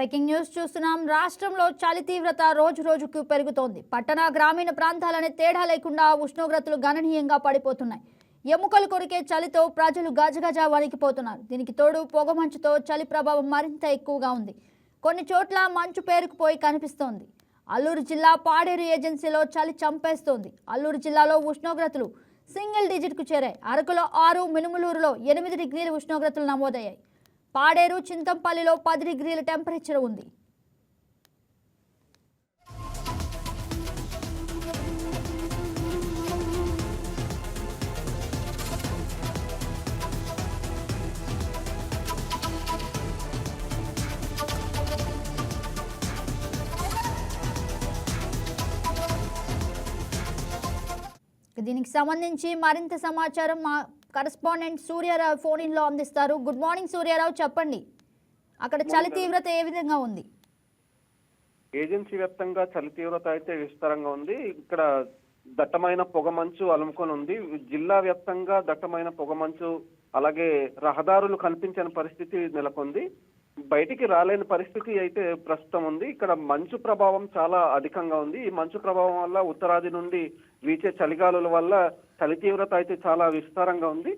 Breaking news చూస్తున్నాం. రాష్ట్రంలో చలి తీవ్రత రోజు రోజుకు పెరుగుతోంది. పట్టణ గ్రామీణ ప్రాంతాలనే తేడా లేకుండా ఉష్ణోగ్రతలు గణనీయంగా పడిపోతున్నాయి. ఎముకలు కొరికే చలితో ప్రజలు గజగజ వణికిపోతున్నారు. దీనికి తోడు పొగమంచుతో చలి ప్రభావం మరింత ఎక్కువగా ఉంది. కొన్ని చోట్ల మంచు పేరుకుపోయి కనిపిస్తోంది. అల్లూరు జిల్లా పాడేరు ఏజెన్సీలో చలి చంపేస్తోంది. అల్లూరు జిల్లాలో ఉష్ణోగ్రతలు సింగిల్ డిజిట్కు చేరాయి. అరకులో 6, మినుములూరులో 8 డిగ్రీల ఉష్ణోగ్రతలు నమోదయ్యాయి. పాడేరు, చింతంపల్లిలో 10 డిగ్రీల టెంపరేచర్ ఉంది. దీనికి సంబంధించి మరింత సమాచారం మా కరెస్పాండెంట్ సూర్యారావు ఫోన్ ఇన్లో అందిస్తారు. గుడ్ మార్నింగ్ సూర్యారావు, చెప్పండి, అక్కడ చలి తీవ్రత ఏ విధంగా ఉంది? ఏజెన్సీ వ్యాప్తంగా చలి తీవ్రత అయితే విస్తారంగా ఉంది. ఇక్కడ దట్టమైన పొగమంచు అలుముకొని ఉంది. జిల్లా వ్యాప్తంగా దట్టమైన పొగమంచు, అలాగే రహదారులు కనిపించని పరిస్థితి నెలకొంది. బయటికి రాలేని పరిస్థితి అయితే ప్రస్తుతం ఉంది. ఇక్కడ మంచు ప్రభావం చాలా అధికంగా ఉంది. ఈ మంచు ప్రభావం వల్ల ఉత్తరాది నుండి వీచే చలిగాలుల వల్ల చలి తీవ్రత అయితే చాలా విస్తారంగా ఉంది.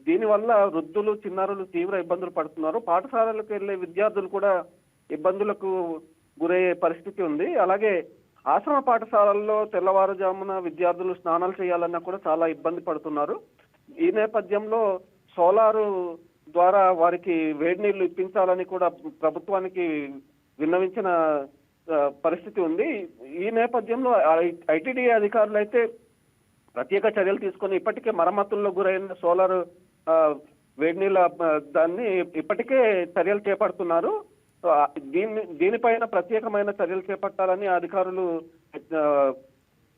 దీనివల్ల వృద్ధులు, చిన్నారులు తీవ్ర ఇబ్బందులు పడుతున్నారు. పాఠశాలలకు వెళ్లే విద్యార్థులు కూడా ఇబ్బందులకు గురయ్యే పరిస్థితి ఉంది. అలాగే ఆశ్రమ పాఠశాలల్లో తెల్లవారుజామున విద్యార్థులు స్నానాలు చేయాలన్నా కూడా చాలా ఇబ్బంది పడుతున్నారు. ఈ నేపథ్యంలో సోలారు ద్వారా వారికి వేడి నీళ్లు ఇప్పించాలని కూడా ప్రభుత్వానికి విన్నవించిన పరిస్థితి ఉంది. ఈ నేపథ్యంలో ఐటీడీఏ అధికారులు అయితే ప్రత్యేక చర్యలు తీసుకొని ఇప్పటికే మరమ్మతుల్లో గురైన సోలార్ వేడి నీళ్ళ దాన్ని ఇప్పటికే చర్యలు చేపడుతున్నారు. దీనిపైన ప్రత్యేకమైన చర్యలు చేపట్టాలని అధికారులు,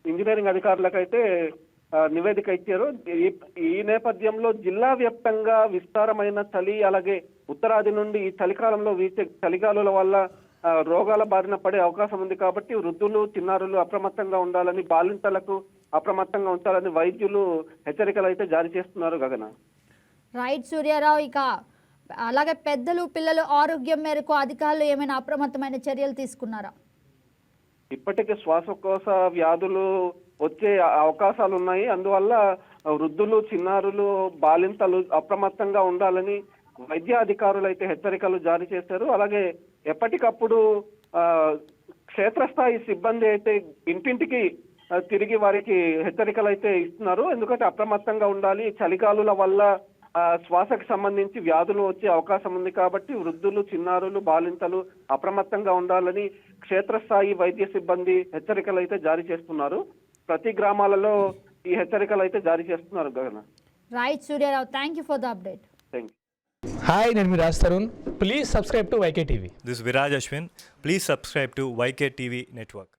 ఇంజనీరింగ్ అధికారులకైతే నివేదిక ఇచ్చారు. ఈ నేపథ్యంలో జిల్లా వ్యాప్తంగా విస్తారమైన చలి, అలాగే ఉత్తరాది నుండి ఈ చలికాలంలో వీచే చలిగాలుల వల్ల రోగాల బారిన పడే అవకాశం ఉంది. కాబట్టి వృద్ధులు, చిన్నారులు అప్రమత్తంగా ఉండాలని, బాలింతలకు అప్రమత్తంగా ఉంచాలని వైద్యులు హెచ్చరికలు అయితే జారీ చేస్తున్నారు. గగన రైట్ సూర్యారావు, ఇక అలాగే పెద్దలు, పిల్లలు ఆరోగ్యం మేరకు అధికారులు ఏమైనా అప్రమత్తమైన చర్యలు తీసుకున్నారా? ఇప్పటికే శ్వాసకోశ వ్యాధులు వచ్చే అవకాశాలు ఉన్నాయి. అందువల్ల వృద్ధులు, చిన్నారులు, బాలింతలు అప్రమత్తంగా ఉండాలని వైద్య అధికారులు అయితే హెచ్చరికలు జారీ చేశారు. అలాగే ఎప్పటికప్పుడు క్షేత్రస్థాయి సిబ్బంది అయితే ఇంటింటికి తిరిగి వారికి హెచ్చరికలు అయితే ఇస్తున్నారు. ఎందుకంటే అప్రమత్తంగా ఉండాలి. చలిగాలుల వల్ల శ్వాసకు సంబంధించి వ్యాధులు వచ్చే అవకాశం ఉంది. కాబట్టి వృద్ధులు, చిన్నారులు, బాలింతలు అప్రమత్తంగా ఉండాలని క్షేత్రస్థాయి వైద్య సిబ్బంది హెచ్చరికలు అయితే జారీ చేస్తున్నారు. ప్రతి గ్రామాలలో ఈ హెచ్చరికలు అయితే జారీ చేస్తున్నారు. గగన రైట్ Suryarao, thank you for the update. Thank you. Hi, నేను మీ Raj Tarun. Please subscribe to YK TV. This is Viraj Ashwin. Please subscribe to YK TV Network.